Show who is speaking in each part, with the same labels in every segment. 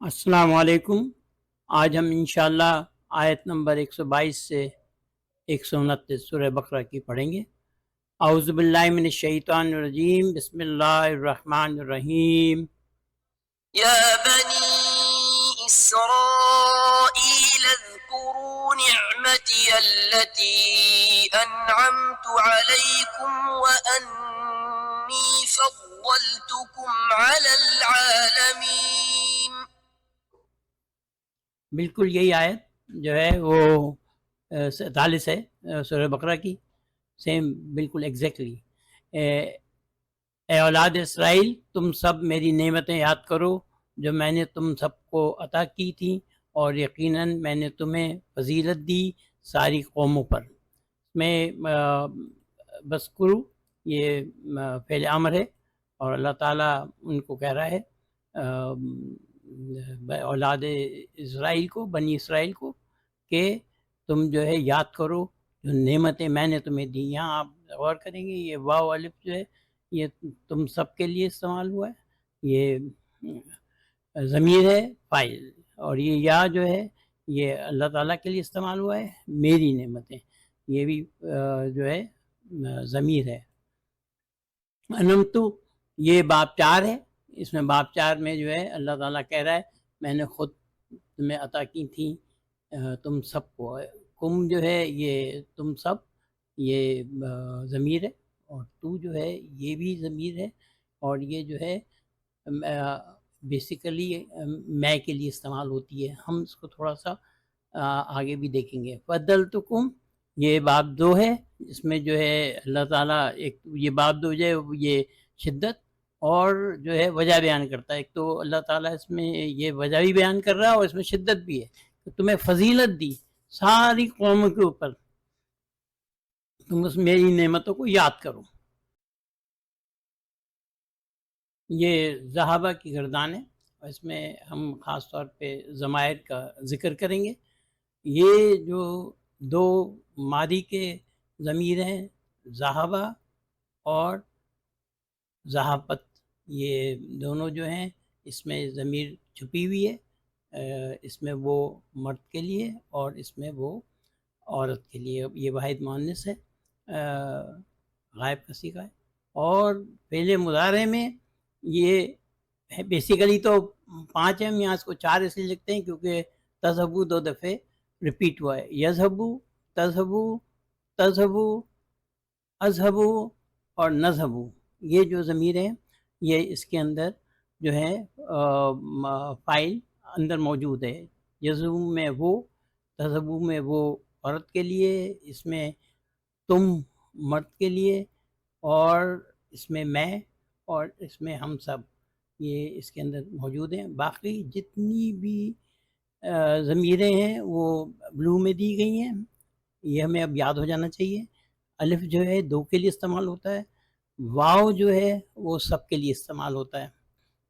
Speaker 1: السلام علیکم۔ آج ہم انشاءاللہ آیت نمبر 122 سے 129 سورہ بقرہ کی پڑھیں گے۔ اعوذ باللہ من الشیطان الرجیم، بسم اللہ الرحمن الرحیم۔
Speaker 2: يا بني إسرائيل اذكروا نعمتي التي أنعمت عليكم وأني فضلتكم على العالمين۔
Speaker 1: بالکل یہی آیت جو ہے وہ 47 ہے سورہ بقرہ کی، سیم بالکل ایگزیکٹلی۔ اے اولاد اسرائیل، تم سب میری نعمتیں یاد کرو جو میں نے تم سب کو عطا کی تھیں، اور یقیناً میں نے تمہیں فضیلت دی ساری قوموں پر۔ میں بس کرو یہ فعل امر ہے، اور اللہ تعالیٰ ان کو کہہ رہا ہے اولاد اسرائیل کو، بنی اسرائیل کو، کہ تم جو ہے یاد کرو جو نعمتیں میں نے تمہیں دی۔ یہاں آپ غور کریں گے یہ واو الف جو ہے یہ تم سب کے لیے استعمال ہوا ہے، یہ ضمیر ہے فاعل، اور یہ یا جو ہے یہ اللہ تعالیٰ کے لیے استعمال ہوا ہے، میری نعمتیں، یہ بھی جو ہے ضمیر ہے۔ انمتو یہ باب 4 ہے، اس میں باب 4 میں جو ہے اللہ تعالیٰ کہہ رہا ہے میں نے خود تمہیں عطا کی تھیں تم سب کو۔ کم جو ہے یہ تم سب، یہ ضمیر ہے، اور تو جو ہے یہ بھی ضمیر ہے، اور یہ جو ہے بیسیکلی میں کے لیے استعمال ہوتی ہے۔ ہم اس کو تھوڑا سا آگے بھی دیکھیں گے۔ فضلتکم یہ باب 2 ہے، اس میں جو ہے اللہ تعالیٰ ایک یہ باب 2 جو ہے یہ شدت اور جو ہے وجہ بیان کرتا ہے۔ ایک تو اللہ تعالیٰ اس میں یہ وجہ بھی بیان کر رہا ہے اور اس میں شدت بھی ہے کہ تمہیں فضیلت دی ساری قوموں کے اوپر، تم اس میری نعمتوں کو یاد کرو۔ یہ ذہابہ کی گردان ہے، اور اس میں ہم خاص طور پہ ضمائر کا ذکر کریں گے۔ یہ جو دو ماضی کے ضمیر ہیں، ذہابہ اور ذہابت، یہ دونوں جو ہیں اس میں ضمیر چھپی ہوئی ہے، اس میں وہ مرد کے لیے اور اس میں وہ عورت کے لیے۔ یہ واحد مؤنث ہے، غائب کا صیغہ ہے۔ اور فعل مضارع میں یہ بیسیکلی تو 5 ہیں، ہم یہاں اس کو 4 اس لیے لکھتے ہیں کیونکہ تذہبو 2 دفعے ریپیٹ ہوا ہے۔ یذہبو، تذہبو، تذہبو، اذہبو اور نذہبو، یہ جو ضمیر ہیں یہ اس کے اندر جو ہے فاعل اندر موجود ہے۔ یذہبو میں وہ، تذہبو میں وہ عورت کے لیے، اس میں تم مرد کے لیے، اور اس میں اور اس میں ہم سب، یہ اس کے اندر موجود ہیں۔ باقی جتنی بھی ضمیریں ہیں وہ بلو میں دی گئی ہیں، یہ ہمیں اب یاد ہو جانا چاہیے۔ الف جو ہے 2 کے لیے استعمال ہوتا ہے، واو جو ہے وہ سب کے لیے استعمال ہوتا ہے۔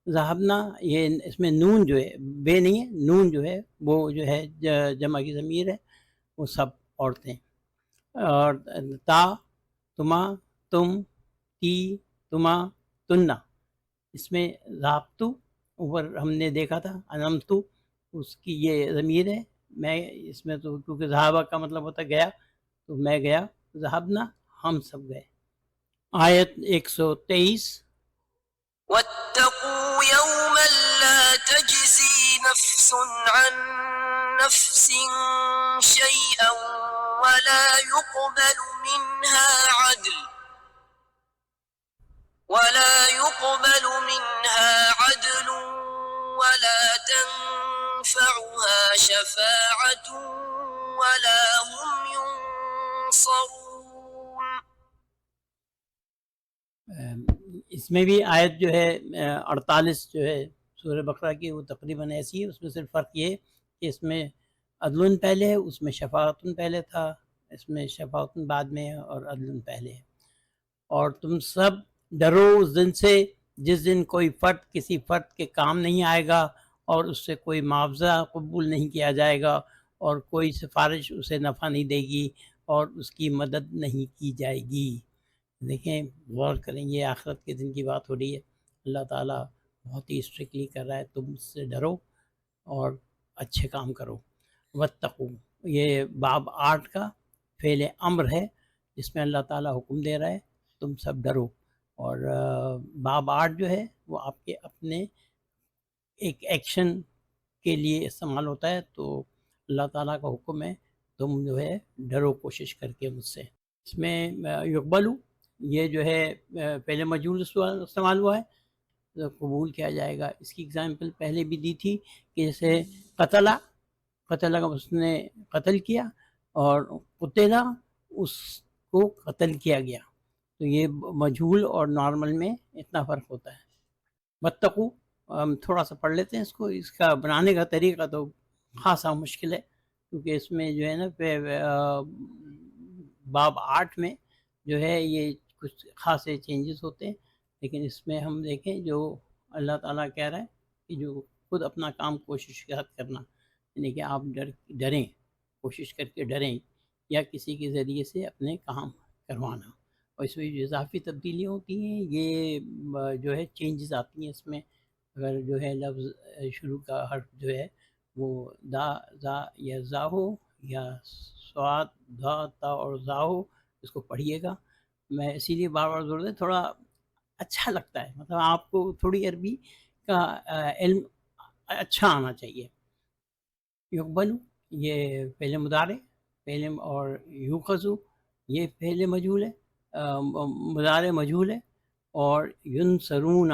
Speaker 1: ذہبنا یہ اس میں نون جو ہے بے نہیں ہے، نون جو ہے وہ جو ہے جمع کی ضمیر ہے، وہ سب عورتیں۔ اور تا، تما، تم، تی، تما، تننا، اس میں ذابتو اوپر ہم نے دیکھا تھا، انمتو اس کی یہ ضمیر ہے۔ میں اس میں تو کیونکہ ذہابہ کا مطلب ہوتا گیا، تو میں گیا، ذہبنا ہم سب گئے۔ آیت 123۔
Speaker 2: واتقوا يوما لا تجزي نفس عن نفس شيئا ولا يقبل منها عدل ولا تنفعها شفاعة ولا هم ينصرون۔
Speaker 1: اس میں بھی آیت جو ہے 48 جو ہے سورہ بقرہ کی وہ تقریباً ایسی ہے، اس میں صرف فرق یہ کہ اس میں عدل پہلے ہے، اس میں شفاعت پہلے تھا، اس میں شفاعت بعد میں ہے اور عدل پہلے ہے۔ اور تم سب ڈرو اس دن سے جس دن کوئی فرد کسی فرد کے کام نہیں آئے گا، اور اس سے کوئی معاوضہ قبول نہیں کیا جائے گا، اور کوئی سفارش اسے نفع نہیں دے گی، اور اس کی مدد نہیں کی جائے گی۔ دیکھیں، غور کریں، یہ آخرت کے دن کی بات ہو رہی ہے، اللہ تعالیٰ بہت ہی اسٹرکٹلی کر رہا ہے تم سے ڈرو، اور اچھے کام کرو۔ واتقو، یہ باب 8 کا فعل امر ہے جس میں اللہ تعالیٰ حکم دے رہا ہے تم سب ڈرو، اور باب 8 جو ہے وہ آپ کے اپنے ایک ایکشن کے لیے استعمال ہوتا ہے، تو اللہ تعالیٰ کا حکم ہے تم جو ہے ڈرو کوشش کر کے مجھ سے۔ اس میں یقبلو، یہ جو ہے پہلے مجہول استعمال ہوا ہے، تو قبول کیا جائے گا۔ اس کی اگزامپل پہلے بھی دی تھی کہ جیسے قتلہ، قتلہ کا اس نے قتل کیا، اور قتلہ اس کو قتل کیا گیا، تو یہ مجہول اور نارمل میں اتنا فرق ہوتا ہے۔ واتقو، ہم تھوڑا سا پڑھ لیتے ہیں اس کو۔ اس کا بنانے کا طریقہ تو خاصا مشکل ہے، کیونکہ اس میں جو ہے نا باب 8 میں جو ہے یہ کچھ خاصے چینجز ہوتے ہیں، لیکن اس میں ہم دیکھیں جو اللہ تعالیٰ کہہ رہا ہے کہ جو خود اپنا کام کوشش کے ساتھ کرنا، یعنی کہ آپ ڈریں، کوشش کر کے ڈریں، یا کسی کے ذریعے سے اپنے کام کروانا۔ اور اس میں جو اضافی تبدیلیاں ہوتی ہیں، یہ جو ہے چینجز آتی ہیں اس میں۔ اگر جو ہے لفظ شروع کا حرف جو ہے وہ دا، زا یا زا ہو، یا سواد، دھا، تا اور زا ہو، اس کو پڑھیے گا۔ میں اسی لیے بار بار زور دیں، تھوڑا اچھا لگتا ہے، مطلب آپ کو تھوڑی عربی کا علم اچھا آنا چاہیے۔ یقبلو، یہ فعل مضارع، فعل، اور یوخذو یہ فعل مجہول ہے، مضارع مجہول ہے، اور ینصرون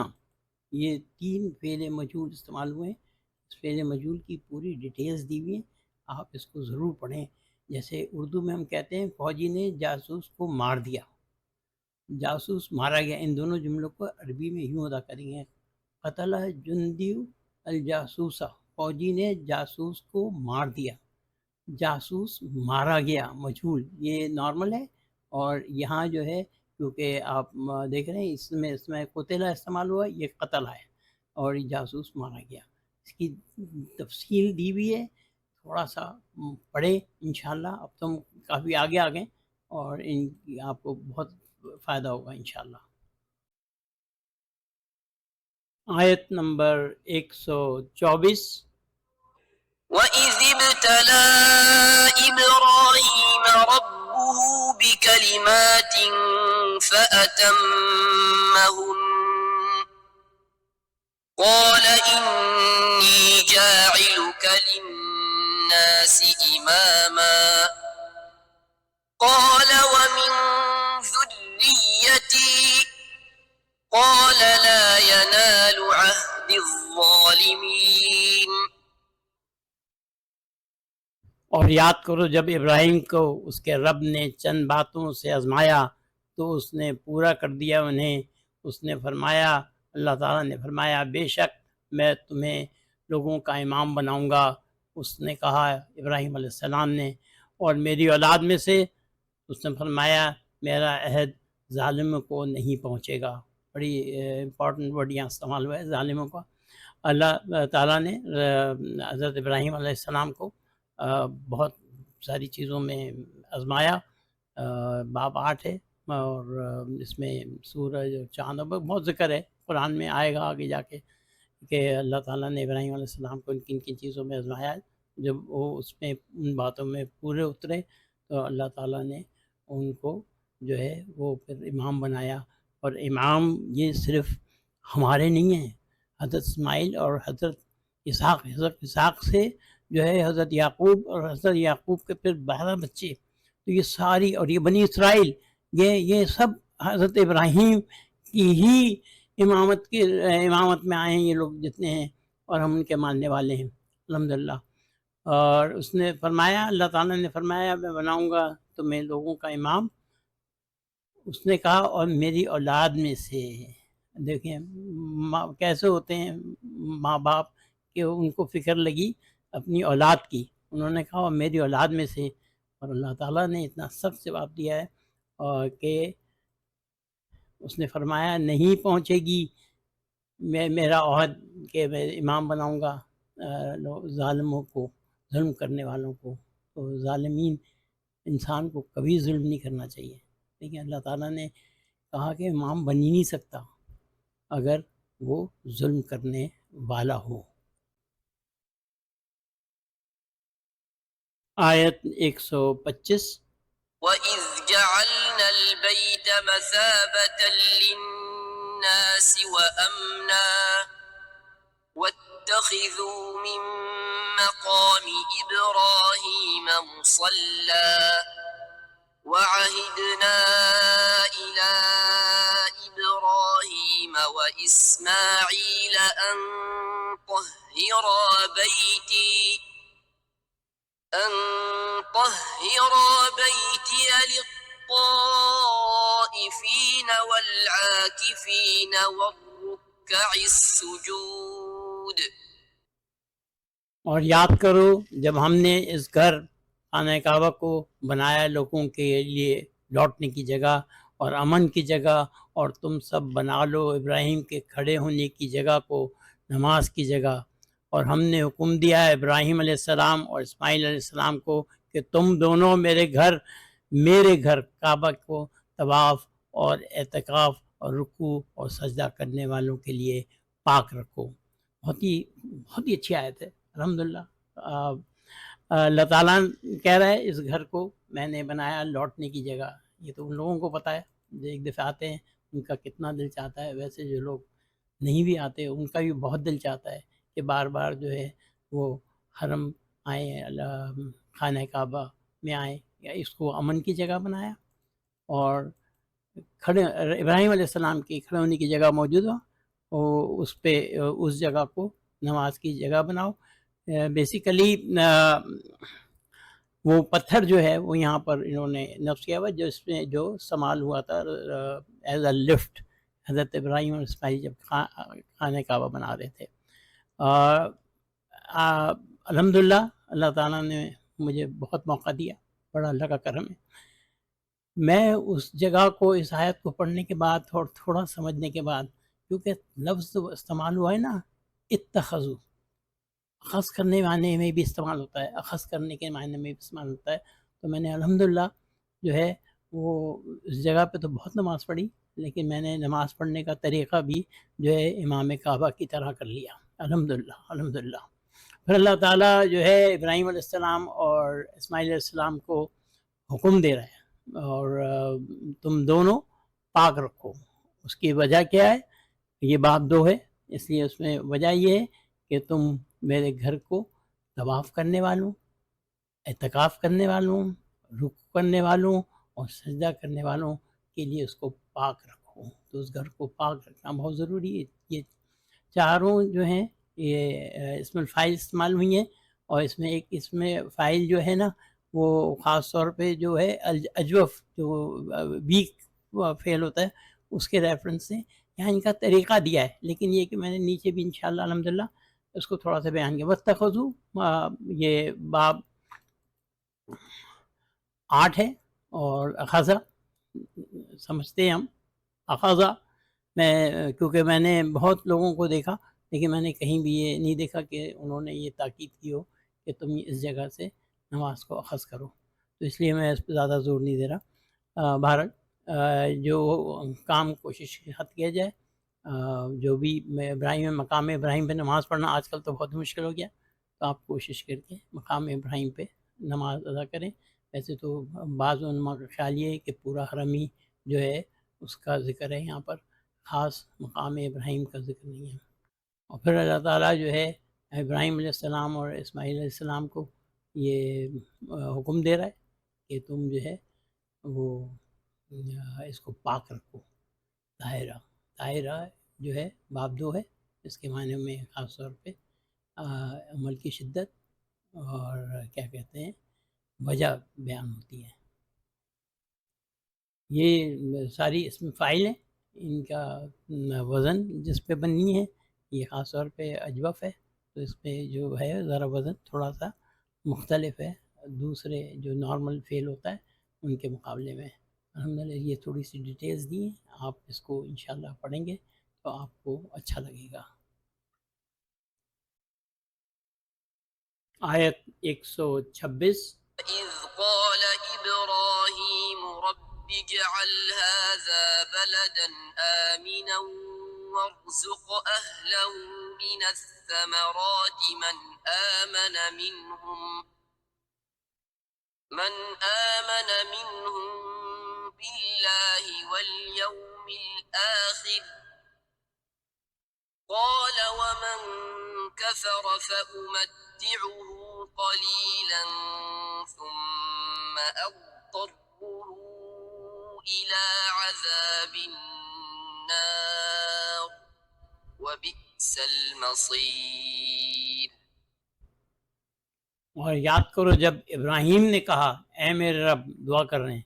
Speaker 1: یہ 3 فعل مجہول استعمال ہوئے ہیں۔ اس فعل مجہول کی پوری ڈیٹیلز دی ہوئی ہیں، آپ اس کو ضرور پڑھیں۔ جیسے اردو میں ہم کہتے ہیں فوجی نے جاسوس کو مار دیا، جاسوس مارا گیا، ان دونوں جملوں کو عربی میں یوں ادا کریں گے، قتل جندی الجاسوسہ، فوجی نے جاسوس کو مار دیا، جاسوس مارا گیا، مجہول یہ نارمل ہے۔ اور یہاں جو ہے کیونکہ آپ دیکھ رہے ہیں اس میں قتلہ استعمال ہوا، یہ قتل ہے، اور یہ جاسوس مارا گیا۔ اس کی تفصیل دی ہوئی ہے، تھوڑا سا پڑھیں انشاءاللہ۔ اب تم کافی آگے آ گئے، اور ان کی آپ کو بہت فائدہ ہوگا انشاءاللہ۔ آیت نمبر 124۔
Speaker 2: وَإِذِ ابْتَلَى إِبْرَاهِيمَ رَبُّهُ بِكَلِمَاتٍ فَأَتَمَّهُنَّ قَالَ إِنِّي جَاعِلُكَ لِلنَّاسِ إِمَامًا قَالَ وَمِن ذُرِّيَّتِي قَالَ لَا يَنَالُ عَهْدِ الظَّالِمِينَ۔
Speaker 1: اور یاد کرو جب ابراہیم کو اس کے رب نے چند باتوں سے آزمایا تو اس نے پورا کر دیا انہیں۔ اس نے فرمایا، اللہ تعالیٰ نے فرمایا، بے شک میں تمہیں لوگوں کا امام بناؤں گا۔ اس نے کہا ابراہیم علیہ السلام نے، اور میری اولاد میں سے۔ اس نے فرمایا میرا عہد ظالموں کو نہیں پہنچے گا۔ بڑی امپورٹنٹ ورڈ یہاں استعمال ہوا ہے، ظالموں کا۔ اللہ تعالیٰ نے حضرت ابراہیم علیہ السلام کو بہت ساری چیزوں میں آزمایا۔ باب 8 ہے، اور اس میں سورج اور چاند بہت ذکر ہے، قرآن میں آئے گا آگے جا کے کہ اللہ تعالیٰ نے ابراہیم علیہ السلام کو کن کن چیزوں میں آزمایا ہے۔ جب وہ اس میں ان باتوں میں پورے اترے تو اللہ تعالیٰ نے ان کو جو ہے وہ پھر امام بنایا۔ اور امام یہ صرف ہمارے نہیں ہیں، حضرت اسماعیل اور حضرت اسحاق سے جو ہے حضرت یعقوب، اور حضرت یعقوب کے پھر 12 بچے، تو یہ ساری، اور یہ بنی اسرائیل، یہ سب حضرت ابراہیم کی ہی امامت میں آئے ہیں یہ لوگ جتنے ہیں، اور ہم ان کے ماننے والے ہیں الحمدللہ۔ اور اس نے فرمایا، اللہ تعالیٰ نے فرمایا میں بناؤں گا تمہیں لوگوں کا امام۔ اس نے کہا اور میری اولاد میں سے۔ دیکھیں کیسے ہوتے ہیں ماں باپ کہ ان کو فکر لگی اپنی اولاد کی، انہوں نے کہا اور میری اولاد میں سے۔ اور اللہ تعالیٰ نے اتنا سخت جواب دیا ہے، اور کہ اس نے فرمایا نہیں پہنچے گی میرا عہد کہ میں امام بناؤں گا ظالموں کو، ظلم کرنے والوں کو۔ تو ظالمین، انسان کو کبھی ظلم نہیں کرنا چاہیے، لیکن اللہ تعالیٰ نے کہا کہ امام بن ہی نہیں سکتا اگر وہ ظلم کرنے والا ہو۔ آیت 125.
Speaker 2: وَإِذْ جَعَلْنَا الْبَيْتَ مَثَابَةً لِلنَّاسِ وَأَمْنًا وَاتَّخِذُوا مِن مَّقَامِ إِبْرَاهِيمَ مُصَلًّى وَعَهِدْنَا إِلَىٰ إِبْرَاهِيمَ وَإِسْمَاعِيلَ أَن طَهِّرَا بَيْتِيَ لِلطَّائِفِينَ وَالْعَاكِفِينَ وَالرُّكَّعِ السُّجُودِ.
Speaker 1: اور یاد کرو جب ہم نے اس گھر خانہ کعبہ کو بنایا لوگوں کے لیے لوٹنے کی جگہ اور امن کی جگہ، اور تم سب بنا لو ابراہیم کے کھڑے ہونے کی جگہ کو نماز کی جگہ، اور ہم نے حکم دیا ہے ابراہیم علیہ السلام اور اسماعیل علیہ السلام کو کہ تم دونوں میرے گھر کعبہ کو طواف اور اعتکاف اور رکوع اور سجدہ کرنے والوں کے لیے پاک رکھو. بہت ہی اچھی آیت ہے. الحمدللہ. اللہ تعالیٰ کہہ رہا ہے اس گھر کو میں نے بنایا لوٹنے کی جگہ. یہ تو ان لوگوں کو پتہ ہے جو ایک دفعہ آتے ہیں ان کا کتنا دل چاہتا ہے. ویسے جو لوگ نہیں بھی آتے ان کا بھی بہت دل چاہتا ہے کہ بار بار جو ہے وہ حرم آئیں، خانہ کعبہ میں آئیں. یا اس کو امن کی جگہ بنایا اور کھڑے ابراہیم علیہ السلام کی کھڑے ہونے کی جگہ موجود ہو، اس پہ اس جگہ کو نماز کی جگہ بناؤ. بیسیکلی وہ پتھر جو ہے وہ یہاں پر انہوں نے نصب کیا ہوا، جو اس میں جو استعمال ہوا تھا ایز اے لفٹ حضرت ابراہیم اور اسماعیل جب خانہ کعبہ بنا رہے تھے. الحمدللہ اللہ تعالیٰ نے مجھے بہت موقع دیا، بڑا اللہ کا کرم ہے. میں اس جگہ کو اس آیت کو پڑھنے کے بعد اور تھوڑا سمجھنے کے بعد، کیونکہ لفظ استعمال ہوا ہے نا اتخذو، اخذ کرنے معنی میں بھی استعمال ہوتا ہے، اخذ کرنے کے معنی میں بھی استعمال ہوتا ہے. تو میں نے الحمدللہ جو ہے وہ اس جگہ پہ تو بہت نماز پڑھی، لیکن میں نے نماز پڑھنے کا طریقہ بھی جو ہے امام کعبہ کی طرح کر لیا. الحمدللہ. پھر اللہ تعالیٰ جو ہے ابراہیم علیہ السلام اور اسماعیل علیہ السلام کو حکم دے رہا ہے اور تم دونوں پاک رکھو. اس کی وجہ کیا ہے؟ یہ باب 2 ہے، اس لیے اس میں وجہ یہ ہے کہ تم میرے گھر کو طواف کرنے والوں، اعتکاف کرنے والوں، رکوع کرنے والوں اور سجدہ کرنے والوں کے لیے اس کو پاک رکھو. تو اس گھر کو پاک رکھنا بہت ضروری ہے. یہ چاروں جو ہیں یہ اس میں فائل استعمال ہوئی ہیں، اور اس میں ایک اس میں فائل جو ہے نا وہ خاص طور پہ جو ہے اجوف جو ویک فعل ہوتا ہے اس کے ریفرنس سے یہاں ان کا طریقہ دیا ہے. لیکن یہ کہ میں نے نیچے بھی انشاءاللہ الحمدللہ اس کو تھوڑا سا بیان کیا. واتخذوا یہ باب 8 ہے، اور اخذا سمجھتے ہیں ہم اخذا. کیونکہ میں نے بہت لوگوں کو دیکھا لیکن میں نے کہیں بھی یہ نہیں دیکھا کہ انہوں نے یہ تاکید کی ہو کہ تم اس جگہ سے نماز کو اخذ کرو. تو اس لیے میں اس پہ زیادہ زور نہیں دے رہا. بہرحال جو کام کوشش حد کیا جائے، جو بھی مقام ابراہیم پہ نماز پڑھنا آج کل تو بہت مشکل ہو گیا، تو آپ کوشش کر کے مقام ابراہیم پہ نماز ادا کریں. ویسے تو بعض علماء کا خیال یہ ہے کہ پورا حرم ہی جو ہے اس کا ذکر ہے، یہاں پر خاص مقام ابراہیم کا ذکر نہیں ہے. اور پھر اللہ تعالیٰ جو ہے ابراہیم علیہ السلام اور اسماعیل علیہ السلام کو یہ حکم دے رہا ہے کہ تم جو ہے وہ اس کو پاک رکھو. طاہرہ جو ہے باب 2 ہے، اس کے معنی میں خاص طور پہ عمل کی شدت اور کیا کہتے ہیں وجہ بیان ہوتی ہے. یہ ساری اس میں فائل ہیں، ان کا وزن جس پہ بننی ہے یہ خاص طور پہ اجوف ہے، تو اس پہ جو ہے ذرا وزن تھوڑا سا مختلف ہے دوسرے جو نارمل فعل ہوتا ہے ان کے مقابلے میں. الحمدللہ یہ تھوڑی سی ڈیٹیلز دی ہیں، آپ اس کو انشاءاللہ پڑھیں گے تو آپ کو اچھا لگے گا. آیت 126.
Speaker 2: إذ قال إبراهيم رب اجعل هذا بلدا آمنا وارزق أهله من الثمرات من آمن منهم من آمن منهم بالله واليوم الآخر قال ومن كفر فأمتعه قليلا ثم أضطره إلى عذاب النار وبئس المصير.
Speaker 1: اور یاد کرو جب ابراہیم نے کہا اے میرے رب، دعا کر رہے ہیں،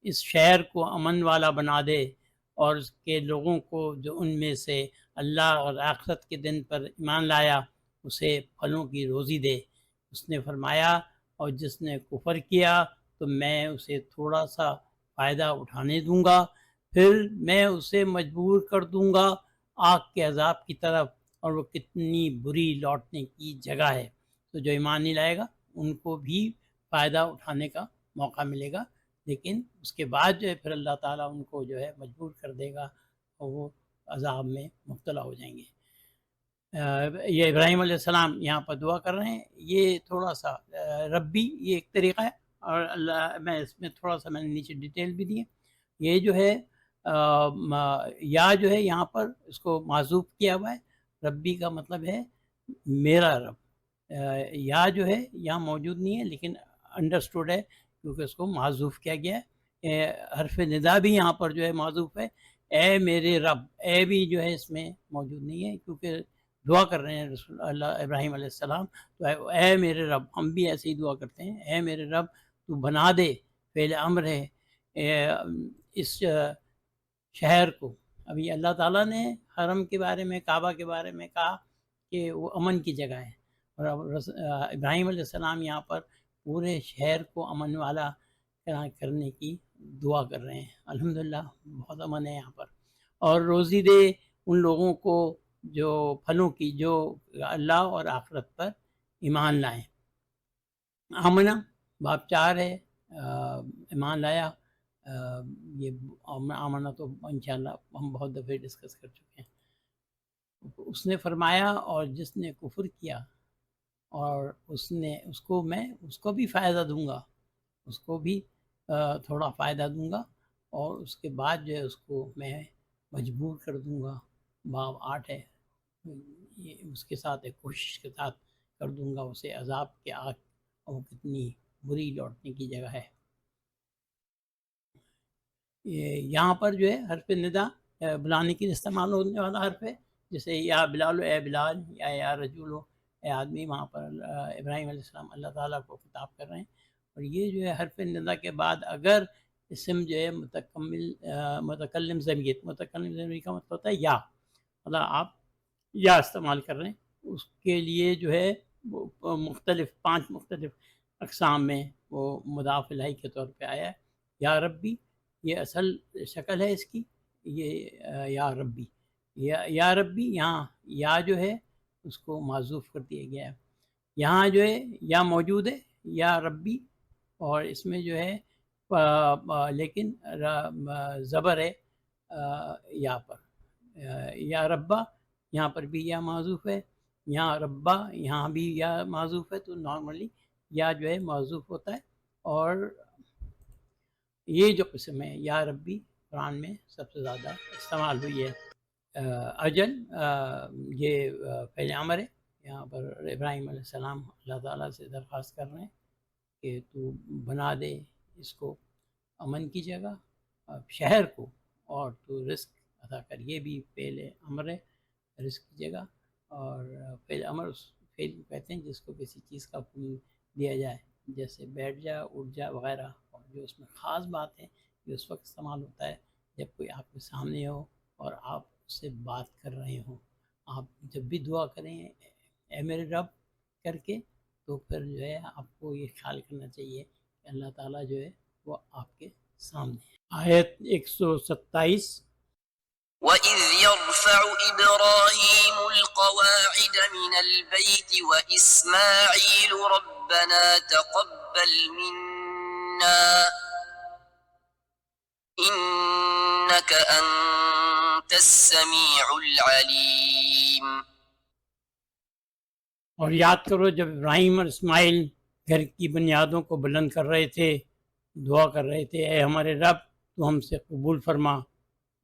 Speaker 1: اس شہر کو امن والا بنا دے اور اس کے لوگوں کو جو ان میں سے اللہ اور آخرت کے دن پر ایمان لایا اسے پھلوں کی روزی دے. اس نے فرمایا اور جس نے کفر کیا تو میں اسے تھوڑا سا فائدہ اٹھانے دوں گا، پھر میں اسے مجبور کر دوں گا آگ کے عذاب کی طرف، اور وہ کتنی بری لوٹنے کی جگہ ہے. تو جو ایمان نہیں لائے گا ان کو بھی فائدہ اٹھانے کا موقع ملے گا، لیکن اس کے بعد جو ہے پھر اللہ تعالیٰ ان کو جو ہے مجبور کر دے گا اور وہ عذاب میں مبتلا ہو جائیں گے. یہ ابراہیم علیہ السلام یہاں پر دعا کر رہے ہیں. یہ تھوڑا سا ربی یہ ایک طریقہ ہے، اور اللہ میں اس میں تھوڑا سا میں نے نیچے ڈیٹیل بھی دی ہے. یہ جو ہے یا جو ہے یہاں پر اس کو معذوف کیا ہوا ہے. ربی کا مطلب ہے میرا رب. یا جو ہے یہاں موجود نہیں ہے لیکن انڈرسٹوڈ ہے کیونکہ اس کو معذوف کیا گیا ہے. حرف ندا بھی یہاں پر جو ہے معذوف ہے. اے میرے رب، اے بھی جو ہے اس میں موجود نہیں ہے کیونکہ دعا کر رہے ہیں رسول اللہ ابراہیم علیہ السلام. تو اے میرے رب، ہم بھی ایسے ہی دعا کرتے ہیں، اے میرے رب تو بنا دے، فعل امر ہے، اس شہر کو. ابھی اللہ تعالیٰ نے حرم کے بارے میں، کعبہ کے بارے میں کہا کہ وہ امن کی جگہ ہے، اور ابراہیم علیہ السلام یہاں پر پورے شہر کو امن والا کرنے کی دعا کر رہے ہیں. الحمدللہ بہت امن ہے یہاں پر. اور روزی دے ان لوگوں کو جو پھلوں کی جو اللہ اور آخرت پر ایمان لائیں. آمنہ باب 4 ہے، ایمان لایا. یہ آمنہ تو انشاءاللہ ہم بہت دفعہ ڈسکس کر چکے ہیں. اس نے فرمایا اور جس نے کفر کیا اور اس کو بھی فائدہ دوں گا، اس کو بھی تھوڑا فائدہ دوں گا، اور اس کے بعد جو ہے اس کو میں مجبور کر دوں گا. باب 8 ہے، یہ اس کے ساتھ ایک کوشش کے ساتھ کر دوں گا اسے عذاب کے آگ، اور وہ کتنی بری لوٹنے کی جگہ ہے. یہاں پر جو ہے حرف ندا بلانے کے لیے استعمال ہونے والا حرف ہے، جیسے یا بلال، اے بلال، یا رجول، اے آدمی. وہاں پر ابراہیم علیہ السلام اللہ تعالیٰ کو خطاب کر رہے ہیں. اور یہ جو ہے حرف ندا کے بعد اگر اسم جو ہے متکلم ضمیر کا مطلب ہوتا ہے یا، مطلب آپ یا استعمال کر رہے ہیں، اس کے لیے جو ہے مختلف 5 مختلف اقسام میں وہ مضاف الیہ کے طور پہ آیا ہے. یا ربی یہ اصل شکل ہے اس کی، یہ یا ربی، یا ربی. یہاں یا جو ہے اس کو معذوف کر دیا گیا ہے. یہاں جو ہے یا موجود ہے یا ربی، اور اس میں جو ہے لیکن زبر ہے یا پر. یا ربا یہاں پر بھی یا معذوف ہے، یہاں ربا یہاں بھی یا معذوف ہے. تو نارملی یا جو ہے معذوف ہوتا ہے. اور یہ جو قسم ہے یا ربی قرآن میں سب سے زیادہ استعمال ہوئی ہے. اجل یہ فعل امر ہے. یہاں پر ابراہیم علیہ السلام اللہ تعالیٰ سے درخواست کر رہے ہیں کہ تو بنا دے اس کو امن کی جگہ، شہر کو، اور تو رزق عطا کر. یہ بھی فعل امر ہے، رزق کی جگہ. اور فعل امر فعل کہتے ہیں جس کو کسی چیز کا حکم دیا جائے، جیسے بیٹھ جا، اٹھ جا وغیرہ. اور جو اس میں خاص بات ہے یہ اس وقت استعمال ہوتا ہے جب کوئی آپ کے سامنے ہو اور آپ اس سے بات کر رہے ہوں. آپ جب بھی دعا کریں اے میرے رب کر کے، تو پھر جو ہے آپ کو یہ خیال کرنا چاہیے کہ اللہ تعالیٰ جو ہے وہ آپ کے سامنے ہے. آیت 127.
Speaker 2: وَإِذْ يَرْفَعُ إِبْرَاهِيمُ الْقَوَاعِدَ مِنَ الْبَيْتِ وَإِسْمَاعِيلُ رَبَّنَا تَقَبَّلْ مِنَّا إِنَّكَ أَنْتَ السَّمِيعُ الْعَلِيمُ.
Speaker 1: اور یاد کرو جب ابراہیم اور اسماعیل گھر کی بنیادوں کو بلند کر رہے تھے، دعا کر رہے تھے اے ہمارے رب تو ہم سے قبول فرما،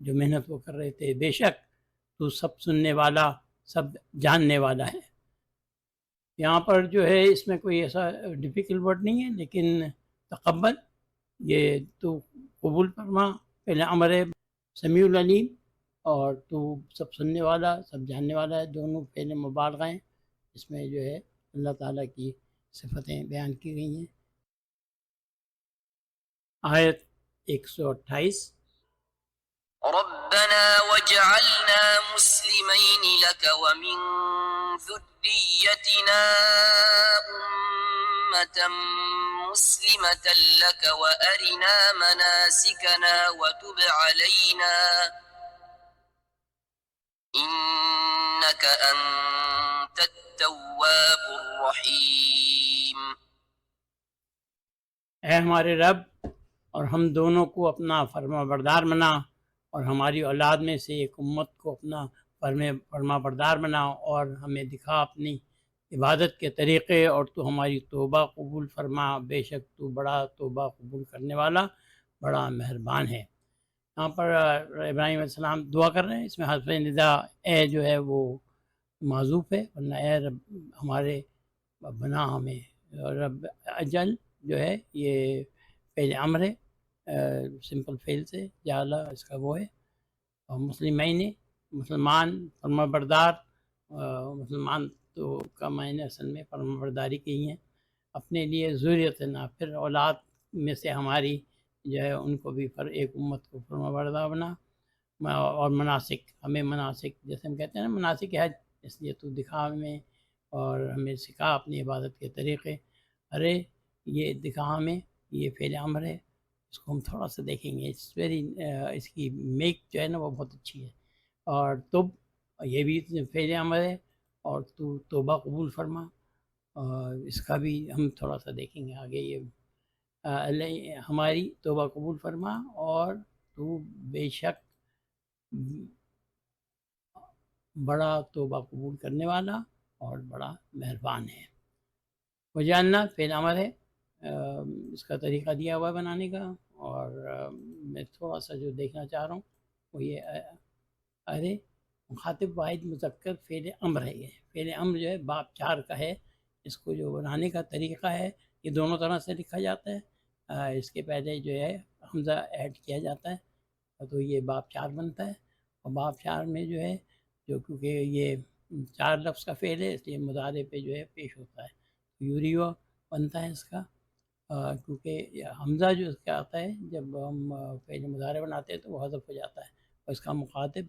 Speaker 1: جو محنت وہ کر رہے تھے، بے شک تو سب سننے والا، سب جاننے والا ہے۔ یہاں پر جو ہے اس میں کوئی ایسا ڈیفیکلٹ ورڈ نہیں ہے، لیکن تقبل، یہ تو قبول فرما، پہلے امر ہے سمیع العلیم، اور تو سب سننے والا، سب جاننے والا ہے، دونوں فعل مبالغہ ہیں، اس میں جو ہے اللہ تعالیٰ کی صفتیں بیان کی گئی ہیں۔ آیت 128۔
Speaker 2: ربنا واجعلنا مسلمين لك ومن ذريتنا أمة مسلمة لك وأرنا مناسكنا وتب علينا إنك أنت التواب الرحيم۔
Speaker 1: اے ہمارے رب، اور ہم دونوں کو اپنا فرما بردار بنا، اور ہماری اولاد میں سے ایک امت کو اپنا فرما بردار بنا، اور ہمیں دکھا اپنی عبادت کے طریقے، اور تو ہماری توبہ قبول فرما، بے شک تو بڑا توبہ قبول کرنے والا، بڑا مہربان ہے۔ یہاں پر ابراہیم علیہ السلام دعا کر رہے ہیں، اس میں حرف ندا اے جو ہے وہ معذوف ہے، ورنہ اے رب ہمارے بنا ہمیں، رب اجل جو ہے یہ فعل امر ہے، سمپل فعل سے جعلہ اس کا وہ ہے، اور مسلمین مسلمان، فرما بردار، مسلمان تو کا معنی اصل میں فرما برداری کے ہی ہیں، اپنے لیے ذریت نہ، پھر اولاد میں سے ہماری جو ہے ان کو بھی ایک امت کو فرما بردار بنا، اور مناسک، ہمیں مناسک، جیسے ہم کہتے ہیں نا مناسک حج، اس لیے تو دکھا ہمیں اور ہمیں سکھا اپنی عبادت کے طریقے۔ ارے یہ دکھا ہمیں، یہ فعل امر ہے، اس کو ہم تھوڑا سا دیکھیں گے، اس کی میک جو ہے نا وہ بہت اچھی ہے، اور تب یہ بھی فعل امر ہے، اور تو توبہ قبول فرما، اور اس کا بھی ہم تھوڑا سا دیکھیں گے آگے، یہ ہماری توبہ قبول فرما، اور تو بے شک بڑا توبہ قبول کرنے والا اور بڑا مہربان ہے۔ وجعلنا فعل امر ہے، اس کا طریقہ دیا ہوا ہے بنانے کا، اور میں تھوڑا سا جو دیکھنا چاہ رہا ہوں وہ یہ ارے مخاطب واحد مذکر فعل امر ہے، یہ فعل امر جو ہے باب 4 کا ہے، اس کو جو بنانے کا طریقہ ہے یہ دونوں طرح سے لکھا جاتا ہے، اس کے پہلے جو ہے حمزہ ایڈ کیا جاتا ہے تو یہ باب 4 بنتا ہے، اور باب 4 میں جو ہے جو کیونکہ یہ 4 لفظ کا فعل ہے اس لیے مضارع پہ جو ہے پیش ہوتا ہے، یوریو بنتا ہے اس کا، کیونکہ حمزہ جو اس کا آتا ہے جب ہم فعل مضارع بناتے ہیں تو وہ حذف ہو جاتا ہے، اور اس کا مخاطب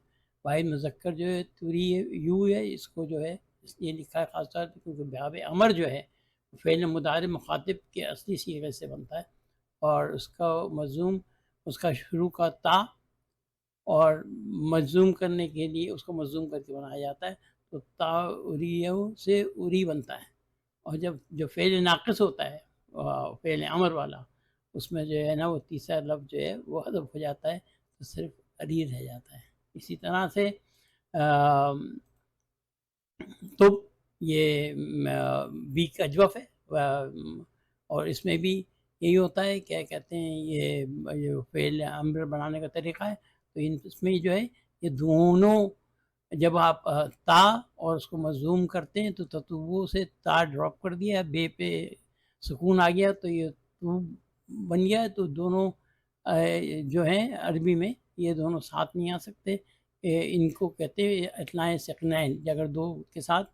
Speaker 1: واحد مذکر جو ہے توری یو ہے، اس کو جو ہے اس لیے لکھا ہے خاص طور پہ کیونکہ باب امر جو ہے فعل مضارع مخاطب کے اصلی صیغے سے بنتا ہے، اور اس کا مضموم، اس کا شروع کا تا، اور مجزوم کرنے کے لیے اس کو مجزوم کر کے بنایا جاتا ہے، تو تا اریو سے اری بنتا ہے، اور جب جو فعل ناقص ہوتا ہے فعل امر والا، اس میں جو ہے نا وہ تیسرا لفظ جو ہے وہ حذف ہو جاتا ہے تو صرف اری رہ جاتا ہے۔ اسی طرح سے تو یہ بی کا اجوف ہے، اور اس میں بھی یہی ہوتا ہے، کیا کہتے ہیں یہ فعل امر بنانے کا طریقہ ہے، تو اس میں جو ہے یہ دونوں جب آپ تا اور اس کو مضموم کرتے ہیں تو تتو سے تا ڈراپ کر دیا، بے پہ سکون آ گیا تو یہ تو بن گیا، تو دونوں جو ہیں عربی میں یہ دونوں ساتھ نہیں آ سکتے، ان کو کہتے ہیں اطلاع سکنین، اگر دو کے ساتھ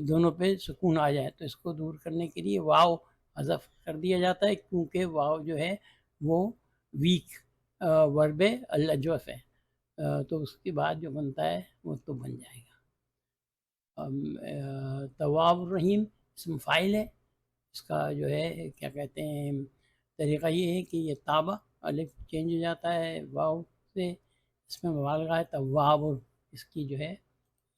Speaker 1: دونوں پہ سکون آ جائے تو اس کو دور کرنے کے لیے واو حذف کر دیا جاتا ہے، کیونکہ واو جو ہے وہ ویک ورب الاجوف ہے، تو اس کے بعد جو بنتا ہے وہ تو بن جائے گا۔ تواب الرحیم اسم فاعل ہے، اس کا جو ہے کیا کہتے ہیں طریقہ یہ ہے کہ یہ تابہ الف چینج ہو جاتا ہے واو سے، اس میں مبالغہ ہے، تواب، اس کی جو ہے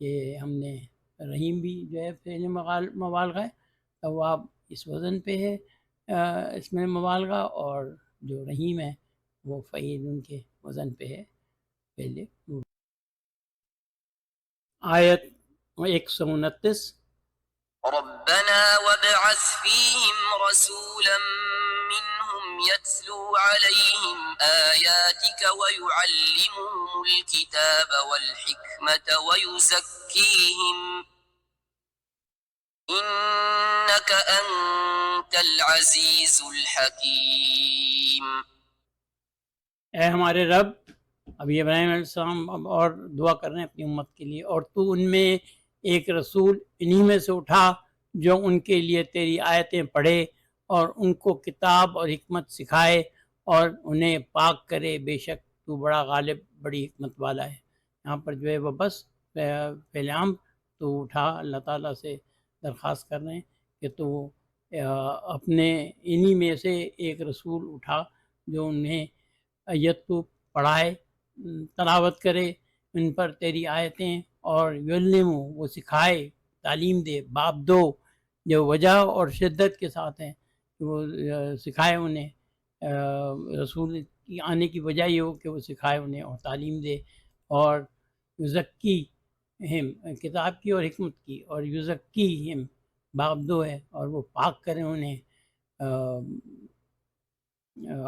Speaker 1: یہ ہم نے رحیم بھی جو ہے فعل مبالغہ ہے، تواب اس وزن پہ ہے، اس میں مبالغہ، اور جو رحیم ہے وہ فعیل ان کے وزن پہ ہے پہلے۔ آیت 129۔
Speaker 2: ربنا وابعث فيهم رسولا منهم يتلو عليهم آياتك ويعلمهم الكتاب والحكمة ويزكيهم إنك أنت العزيز الحكيم.
Speaker 1: اے ہمارے رب، ابھی ابراہیم علیہ السلام اب اور دعا کر رہے ہیں اپنی امت کے لیے، اور تو ان میں ایک رسول انہی میں سے اٹھا جو ان کے لیے تیری آیتیں پڑھے اور ان کو کتاب اور حکمت سکھائے اور انہیں پاک کرے، بے شک تو بڑا غالب بڑی حکمت والا ہے. یہاں پر جو ہے وہ بس فعل عام تو اٹھا، اللہ تعالیٰ سے درخواست کر رہے ہیں کہ تو اپنے انہی میں سے ایک رسول اٹھا جو انہیں آیت کو پڑھائے، تلاوت کرے ان پر تیری آیتیں، اور یعلم وہ سکھائے، تعلیم دے، باب دو جو وجہ اور شدت کے ساتھ ہیں، وہ سکھائے انہیں. رسول کی آنے کی وجہ یہ ہو کہ وہ سکھائے انہیں اور تعلیم دے، اور یزکی ہم کتاب کی اور حکمت کی، اور یزکی ہم باب دو ہے، اور وہ پاک کریں انہیں.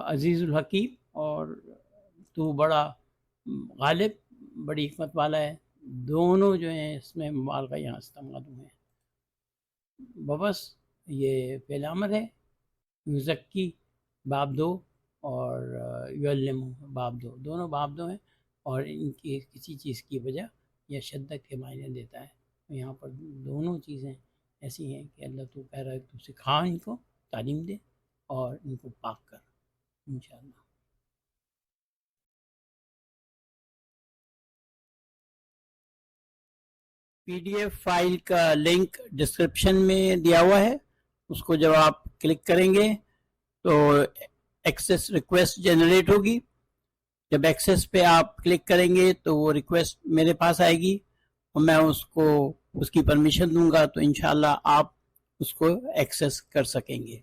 Speaker 1: عزیز الحکیم، اور تو بڑا غالب بڑی حکمت والا ہے. دونوں جو ہیں اس میں مبالغہ یہاں استعمال ہوئے ہیں. ببس یہ فعل امر ہے، یزکی باب دو اور یعلم باب دو، دونوں باب دو ہیں، اور ان کی کسی چیز کی وجہ یا شدت کے معنی دیتا ہے. یہاں پر دونوں چیزیں ایسی ہیں کہ اللہ تو کہہ رہا ہے تو سکھا ان کو، تعلیم دے اور ان کو پاک کر انشاءاللہ. پی ڈی ایف فائل کا لنک ڈسکرپشن میں دیا ہوا ہے، اس کو جب آپ کلک کریں گے تو ایکسیس ریکویسٹ جنریٹ ہوگی. جب ایکسیس پہ آپ کلک کریں گے تو وہ ریکویسٹ میرے پاس آئے گی اور میں اس کی پرمیشن دوں گا، تو انشاءاللہ آپ اس کو ایکسیس کر سکیں گے.